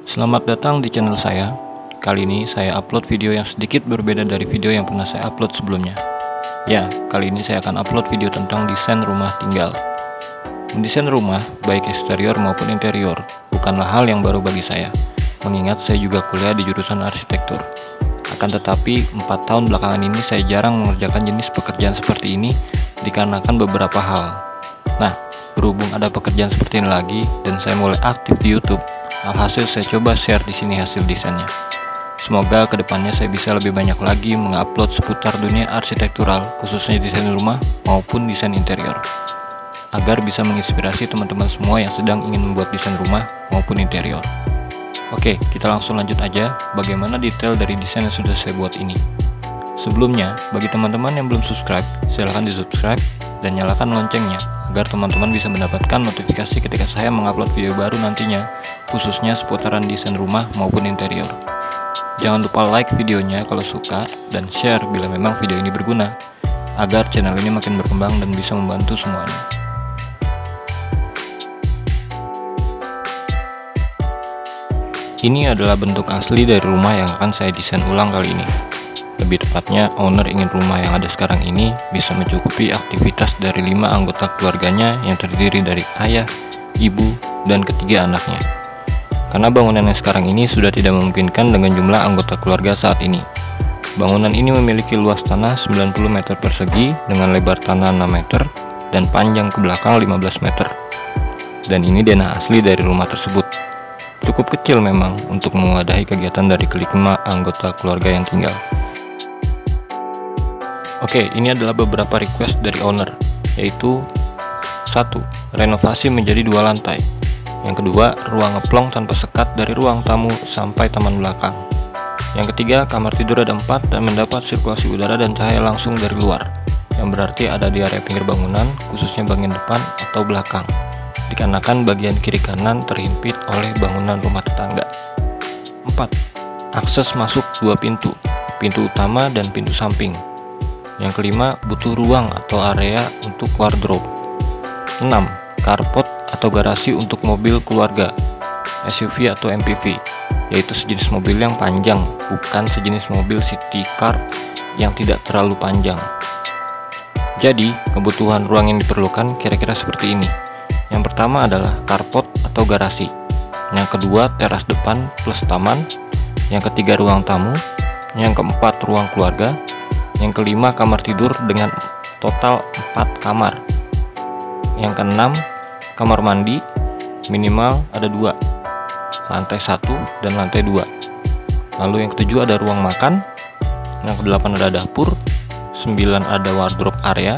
Selamat datang di channel saya. Kali ini saya upload video yang sedikit berbeda dari video yang pernah saya upload sebelumnya. Ya, kali ini saya akan upload video tentang desain rumah tinggal. Mendesain rumah, baik eksterior maupun interior, bukanlah hal yang baru bagi saya, mengingat saya juga kuliah di jurusan arsitektur. Akan tetapi, 4 tahun belakangan ini saya jarang mengerjakan jenis pekerjaan seperti ini dikarenakan beberapa hal. Nah, berhubung ada pekerjaan seperti ini lagi dan saya mulai aktif di YouTube, alhasil saya coba share di sini hasil desainnya. Semoga kedepannya saya bisa lebih banyak lagi mengupload seputar dunia arsitektural, khususnya desain rumah maupun desain interior, agar bisa menginspirasi teman-teman semua yang sedang ingin membuat desain rumah maupun interior. Oke, kita langsung lanjut aja bagaimana detail dari desain yang sudah saya buat ini. Sebelumnya, bagi teman-teman yang belum subscribe, silahkan di subscribe dan nyalakan loncengnya agar teman-teman bisa mendapatkan notifikasi ketika saya mengupload video baru nantinya, khususnya seputaran desain rumah maupun interior. Jangan lupa like videonya kalau suka dan share bila memang video ini berguna, agar channel ini makin berkembang dan bisa membantu semuanya. Ini adalah bentuk asli dari rumah yang akan saya desain ulang kali ini. Lebih tepatnya, owner ingin rumah yang ada sekarang ini bisa mencukupi aktivitas dari 5 anggota keluarganya yang terdiri dari ayah, ibu, dan ketiga anaknya. Karena bangunan yang sekarang ini sudah tidak memungkinkan dengan jumlah anggota keluarga saat ini. Bangunan ini memiliki luas tanah 90 meter persegi dengan lebar tanah 6 meter dan panjang ke belakang 15 meter. Dan ini denah asli dari rumah tersebut. Cukup kecil memang untuk mewadahi kegiatan dari kelima anggota keluarga yang tinggal. Oke, ini adalah beberapa request dari owner, yaitu 1. Renovasi menjadi 2 lantai. Yang kedua, ruang ngeplong tanpa sekat dari ruang tamu sampai taman belakang. Yang ketiga, kamar tidur ada 4 dan mendapat sirkulasi udara dan cahaya langsung dari luar, yang berarti ada di area pinggir bangunan, khususnya bagian depan atau belakang, dikarenakan bagian kiri kanan terhimpit oleh bangunan rumah tetangga. 4. Akses masuk 2 pintu, pintu utama dan pintu samping. Yang kelima, butuh ruang atau area untuk wardrobe. 6. Carport atau garasi untuk mobil keluarga, SUV atau MPV, yaitu sejenis mobil yang panjang, bukan sejenis mobil city car yang tidak terlalu panjang. Jadi, kebutuhan ruang yang diperlukan kira-kira seperti ini. Yang pertama adalah carport atau garasi. Yang kedua, teras depan plus taman. Yang ketiga, ruang tamu. Yang keempat, ruang keluarga. Yang kelima, kamar tidur dengan total 4 kamar. Yang keenam, kamar mandi minimal ada 2, lantai 1 dan lantai 2. Lalu yang ketujuh ada ruang makan. Yang kedelapan ada dapur. 9 ada wardrobe area.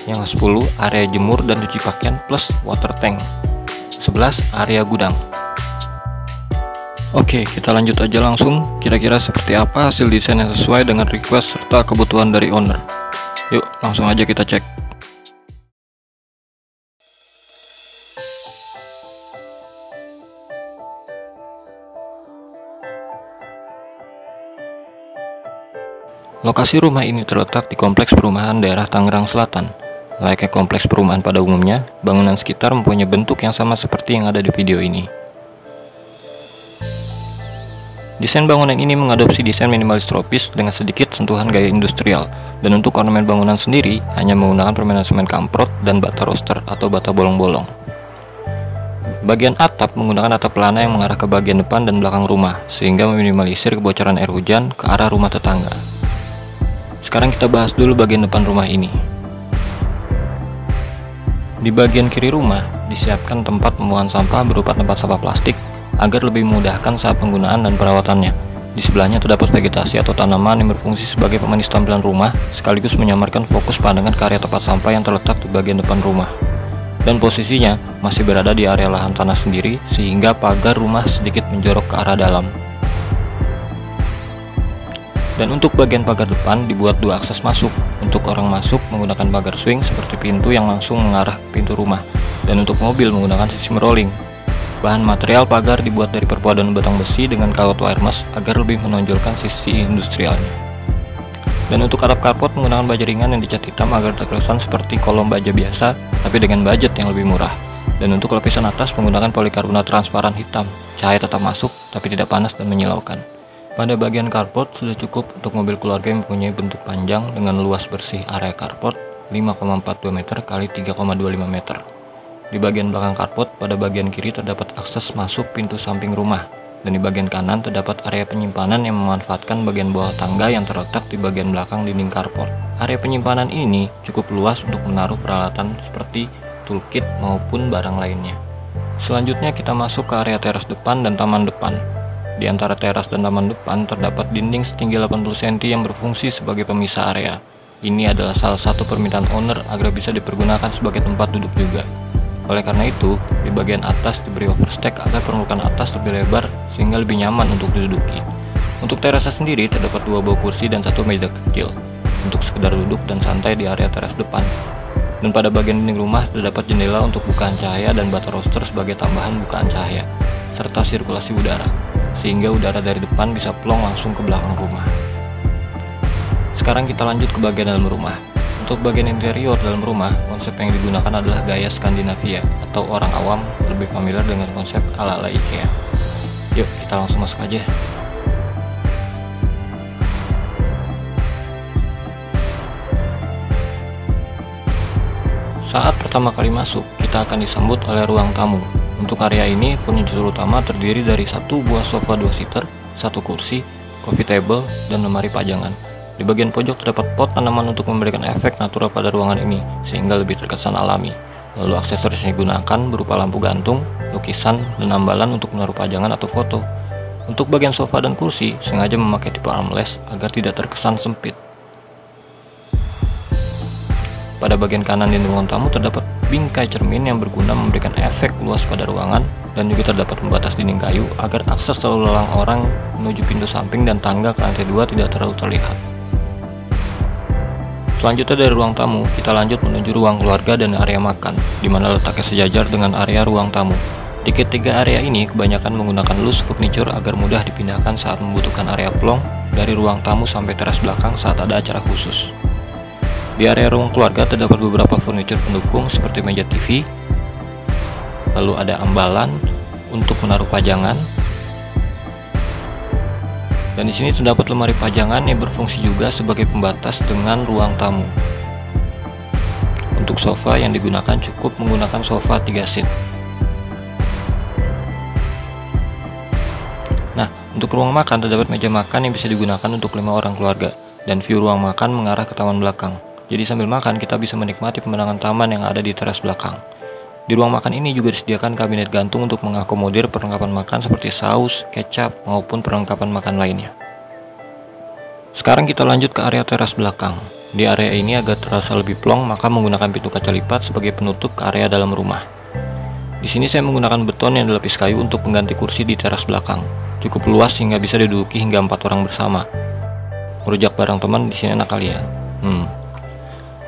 Yang ke-10 area jemur dan cuci pakaian plus water tank. 11 area gudang. Oke, kita lanjut aja langsung. Kira-kira seperti apa hasil desain yang sesuai dengan request serta kebutuhan dari owner. Yuk, langsung aja kita cek. Lokasi rumah ini terletak di kompleks perumahan daerah Tangerang Selatan. Layaknya kompleks perumahan pada umumnya, bangunan sekitar mempunyai bentuk yang sama seperti yang ada di video ini. Desain bangunan ini mengadopsi desain minimalis tropis dengan sedikit sentuhan gaya industrial, dan untuk ornamen bangunan sendiri hanya menggunakan permainan semen kamprot dan bata roster atau bata bolong-bolong. Bagian atap menggunakan atap pelana yang mengarah ke bagian depan dan belakang rumah, sehingga meminimalisir kebocoran air hujan ke arah rumah tetangga. Sekarang kita bahas dulu bagian depan rumah ini. Di bagian kiri rumah disiapkan tempat pembuangan sampah berupa tempat sampah plastik agar lebih memudahkan saat penggunaan dan perawatannya. Di sebelahnya terdapat vegetasi atau tanaman yang berfungsi sebagai pemanis tampilan rumah, sekaligus menyamarkan fokus pandangan ke area tempat sampah yang terletak di bagian depan rumah. Dan posisinya masih berada di area lahan tanah sendiri, sehingga pagar rumah sedikit menjorok ke arah dalam. Dan untuk bagian pagar depan dibuat 2 akses masuk. Untuk orang masuk menggunakan pagar swing seperti pintu yang langsung mengarah ke pintu rumah, dan untuk mobil menggunakan sistem rolling. Bahan material pagar dibuat dari perpaduan batang besi dengan kawat wire mesh agar lebih menonjolkan sisi industrialnya. Dan untuk atap carport menggunakan baja ringan yang dicat hitam agar terkesan seperti kolom baja biasa, tapi dengan budget yang lebih murah. Dan untuk lapisan atas menggunakan polikarbonat transparan hitam, cahaya tetap masuk tapi tidak panas dan menyilaukan. Pada bagian carport sudah cukup untuk mobil keluarga yang mempunyai bentuk panjang dengan luas bersih area carport 5,42 meter x 3,25 meter. Di bagian belakang carport pada bagian kiri terdapat akses masuk pintu samping rumah, dan di bagian kanan terdapat area penyimpanan yang memanfaatkan bagian bawah tangga yang terletak di bagian belakang dinding carport. Area penyimpanan ini cukup luas untuk menaruh peralatan seperti toolkit maupun barang lainnya. Selanjutnya kita masuk ke area teras depan dan taman depan. Di antara teras dan taman depan terdapat dinding setinggi 80 cm yang berfungsi sebagai pemisah area. Ini adalah salah satu permintaan owner agar bisa dipergunakan sebagai tempat duduk juga. Oleh karena itu, di bagian atas diberi overstack agar permukaan atas lebih lebar sehingga lebih nyaman untuk diduduki. Untuk terasnya sendiri terdapat 2 bau kursi dan 1 meja kecil untuk sekedar duduk dan santai di area teras depan. Dan pada bagian dinding rumah terdapat jendela untuk bukaan cahaya dan bata roster sebagai tambahan bukaan cahaya, serta sirkulasi udara, sehingga udara dari depan bisa plong langsung ke belakang rumah. Sekarang kita lanjut ke bagian dalam rumah. Untuk bagian interior dalam rumah, konsep yang digunakan adalah gaya Skandinavia, atau orang awam lebih familiar dengan konsep ala-ala IKEA. Yuk, kita langsung masuk aja. Saat pertama kali masuk, kita akan disambut oleh ruang tamu. Untuk area ini, furnitur utama terdiri dari 1 buah sofa 2-seater, 1 kursi, coffee table, dan lemari pajangan. Di bagian pojok terdapat pot tanaman untuk memberikan efek natural pada ruangan ini, sehingga lebih terkesan alami. Lalu aksesoris yang digunakan berupa lampu gantung, lukisan, dan ambalan untuk menaruh pajangan atau foto. Untuk bagian sofa dan kursi, sengaja memakai tipe armrest agar tidak terkesan sempit. Pada bagian kanan dinding ruang tamu terdapat bingkai cermin yang berguna memberikan efek luas pada ruangan, dan juga terdapat pembatas dinding kayu agar akses lalu lalang orang menuju pintu samping dan tangga ke lantai 2 tidak terlalu terlihat. Selanjutnya dari ruang tamu, kita lanjut menuju ruang keluarga dan area makan, di mana letaknya sejajar dengan area ruang tamu. Di ketiga area ini kebanyakan menggunakan loose furniture agar mudah dipindahkan saat membutuhkan area plong dari ruang tamu sampai teras belakang saat ada acara khusus. Di area ruang keluarga terdapat beberapa furniture pendukung seperti meja TV, lalu ada ambalan untuk menaruh pajangan, dan di sini terdapat lemari pajangan yang berfungsi juga sebagai pembatas dengan ruang tamu. Untuk sofa yang digunakan cukup menggunakan sofa 3 seat. Nah, untuk ruang makan terdapat meja makan yang bisa digunakan untuk 5 orang keluarga, dan view ruang makan mengarah ke taman belakang. Jadi sambil makan kita bisa menikmati pemandangan taman yang ada di teras belakang. Di ruang makan ini juga disediakan kabinet gantung untuk mengakomodir perlengkapan makan seperti saus, kecap, maupun perlengkapan makan lainnya. Sekarang kita lanjut ke area teras belakang. Di area ini agar terasa lebih plong, maka menggunakan pintu kaca lipat sebagai penutup ke area dalam rumah. Di sini saya menggunakan beton yang dilapis kayu untuk pengganti kursi di teras belakang. Cukup luas hingga bisa diduduki hingga 4 orang bersama. Merujak barang teman di sini enak kali ya.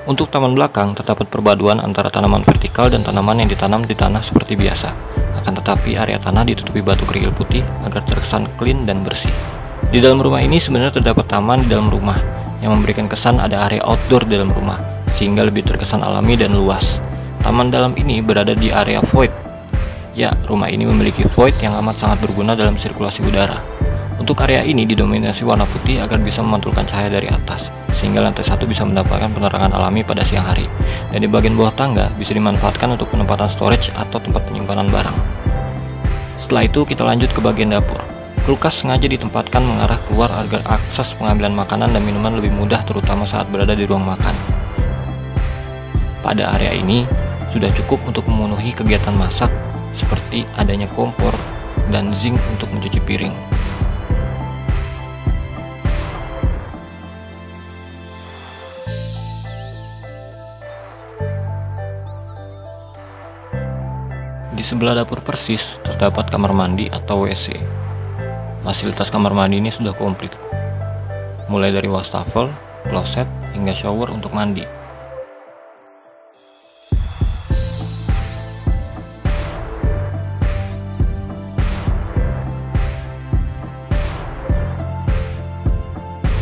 Untuk taman belakang terdapat perpaduan antara tanaman vertikal dan tanaman yang ditanam di tanah seperti biasa. Akan tetapi area tanah ditutupi batu kerikil putih agar terkesan clean dan bersih. Di dalam rumah ini sebenarnya terdapat taman di dalam rumah yang memberikan kesan ada area outdoor di dalam rumah, sehingga lebih terkesan alami dan luas. Taman dalam ini berada di area void. Ya, rumah ini memiliki void yang amat sangat berguna dalam sirkulasi udara. Untuk area ini didominasi warna putih agar bisa memantulkan cahaya dari atas, sehingga lantai 1 bisa mendapatkan penerangan alami pada siang hari, dan di bagian bawah tangga bisa dimanfaatkan untuk penempatan storage atau tempat penyimpanan barang. Setelah itu kita lanjut ke bagian dapur. Kulkas sengaja ditempatkan mengarah keluar agar akses pengambilan makanan dan minuman lebih mudah, terutama saat berada di ruang makan. Pada area ini sudah cukup untuk memenuhi kegiatan masak, seperti adanya kompor dan zinc untuk mencuci piring. Di sebelah dapur persis terdapat kamar mandi atau WC. Fasilitas kamar mandi ini sudah komplit, mulai dari wastafel, kloset, hingga shower untuk mandi.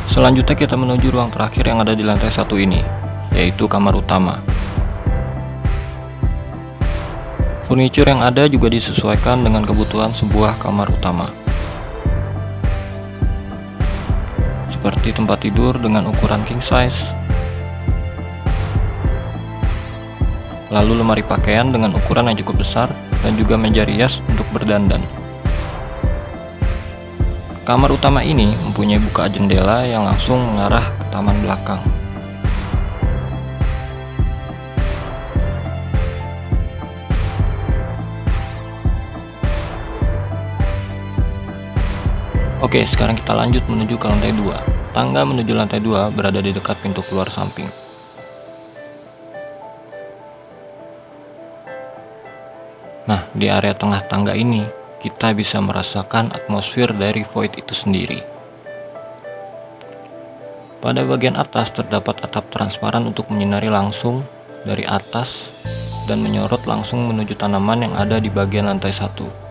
Selanjutnya kita menuju ruang terakhir yang ada di lantai 1 ini, yaitu kamar utama. Furniture yang ada juga disesuaikan dengan kebutuhan sebuah kamar utama, seperti tempat tidur dengan ukuran king size, lalu lemari pakaian dengan ukuran yang cukup besar, dan juga meja rias untuk berdandan. Kamar utama ini mempunyai buka jendela yang langsung mengarah ke taman belakang. Oke, sekarang kita lanjut menuju ke lantai 2. Tangga menuju lantai 2 berada di dekat pintu keluar samping. Nah, di area tengah tangga ini kita bisa merasakan atmosfer dari void itu sendiri. Pada bagian atas terdapat atap transparan untuk menyinari langsung dari atas dan menyorot langsung menuju tanaman yang ada di bagian lantai 1.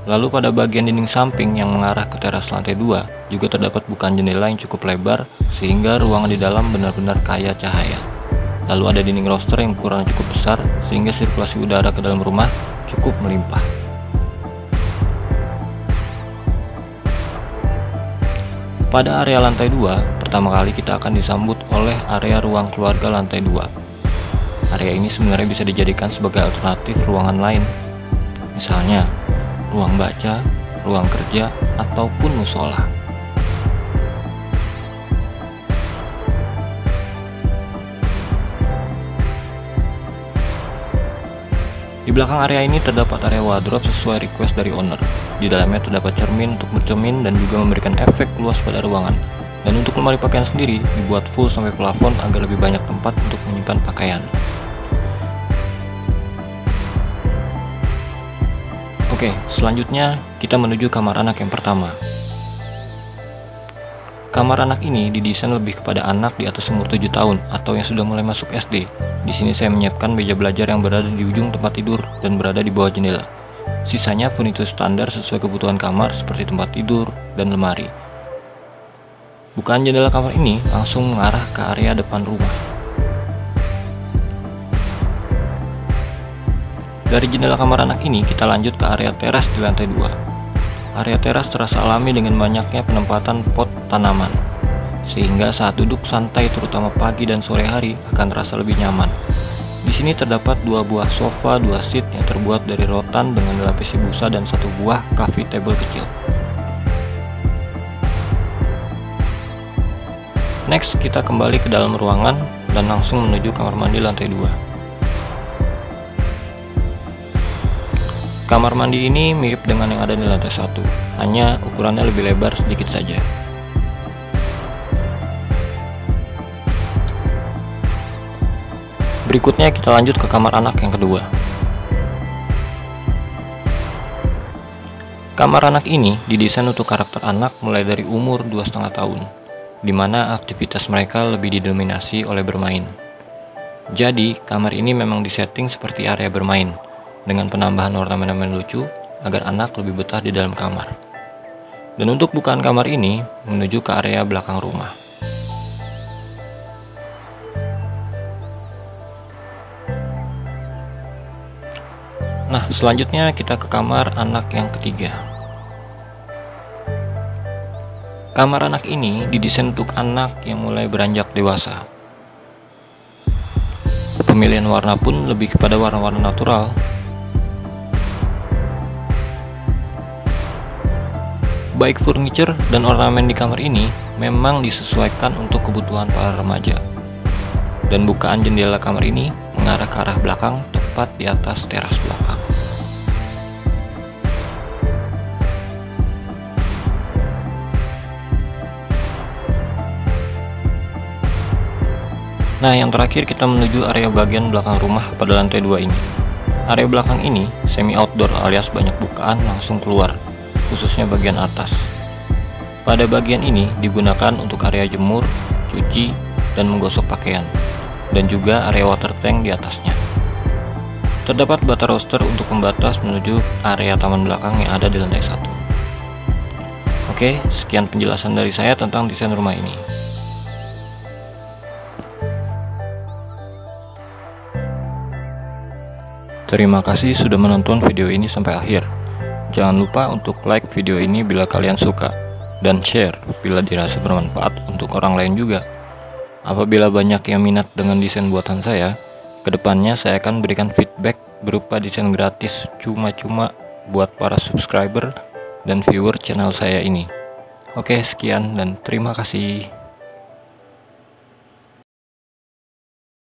Lalu pada bagian dinding samping yang mengarah ke teras lantai 2 juga terdapat bukaan jendela yang cukup lebar sehingga ruangan di dalam benar-benar kaya cahaya. Lalu ada dinding roster yang ukurannya cukup besar sehingga sirkulasi udara ke dalam rumah cukup melimpah. Pada area lantai 2, pertama kali kita akan disambut oleh area ruang keluarga lantai 2. Area ini sebenarnya bisa dijadikan sebagai alternatif ruangan lain. Misalnya ruang baca, ruang kerja, ataupun musola. Di belakang area ini terdapat area wardrobe sesuai request dari owner. Di dalamnya terdapat cermin untuk bercermin dan juga memberikan efek luas pada ruangan. Dan untuk lemari pakaian sendiri dibuat full sampai plafon agar lebih banyak tempat untuk menyimpan pakaian. Oke, selanjutnya kita menuju kamar anak yang pertama. Kamar anak ini didesain lebih kepada anak di atas umur 7 tahun atau yang sudah mulai masuk SD. Di sini saya menyiapkan meja belajar yang berada di ujung tempat tidur dan berada di bawah jendela. Sisanya furniture standar sesuai kebutuhan kamar seperti tempat tidur dan lemari. Bukaan jendela kamar ini langsung mengarah ke area depan rumah. Dari jendela kamar anak ini kita lanjut ke area teras di lantai 2. Area teras terasa alami dengan banyaknya penempatan pot tanaman, sehingga saat duduk santai terutama pagi dan sore hari akan terasa lebih nyaman. Di sini terdapat 2 buah sofa 2 seat yang terbuat dari rotan dengan dilapisi busa dan 1 buah coffee table kecil. Next, kita kembali ke dalam ruangan dan langsung menuju kamar mandi lantai 2. Kamar mandi ini mirip dengan yang ada di lantai 1, hanya ukurannya lebih lebar sedikit saja. Berikutnya kita lanjut ke kamar anak yang kedua. Kamar anak ini didesain untuk karakter anak mulai dari umur 2,5 tahun, di mana aktivitas mereka lebih didominasi oleh bermain. Jadi, kamar ini memang disetting seperti area bermain, dengan penambahan ornamen-ornamen lucu agar anak lebih betah di dalam kamar. Dan untuk bukaan kamar ini menuju ke area belakang rumah. Nah, selanjutnya kita ke kamar anak yang ketiga. Kamar anak ini didesain untuk anak yang mulai beranjak dewasa. Pemilihan warna pun lebih kepada warna-warna natural. Baik furniture dan ornamen di kamar ini memang disesuaikan untuk kebutuhan para remaja. Dan bukaan jendela kamar ini mengarah ke arah belakang tepat di atas teras belakang. Nah, yang terakhir kita menuju area bagian belakang rumah pada lantai 2 ini. Area belakang ini semi outdoor alias banyak bukaan langsung keluar, khususnya bagian atas. Pada bagian ini digunakan untuk area jemur, cuci, dan menggosok pakaian, dan juga area water tank di atasnya. Terdapat bata roster untuk pembatas menuju area taman belakang yang ada di lantai 1. Oke, sekian penjelasan dari saya tentang desain rumah ini. Terima kasih sudah menonton video ini sampai akhir. Jangan lupa untuk like video ini bila kalian suka, dan share bila dirasa bermanfaat untuk orang lain juga. Apabila banyak yang minat dengan desain buatan saya, kedepannya saya akan berikan feedback berupa desain gratis cuma-cuma buat para subscriber dan viewer channel saya ini. Oke, sekian dan terima kasih.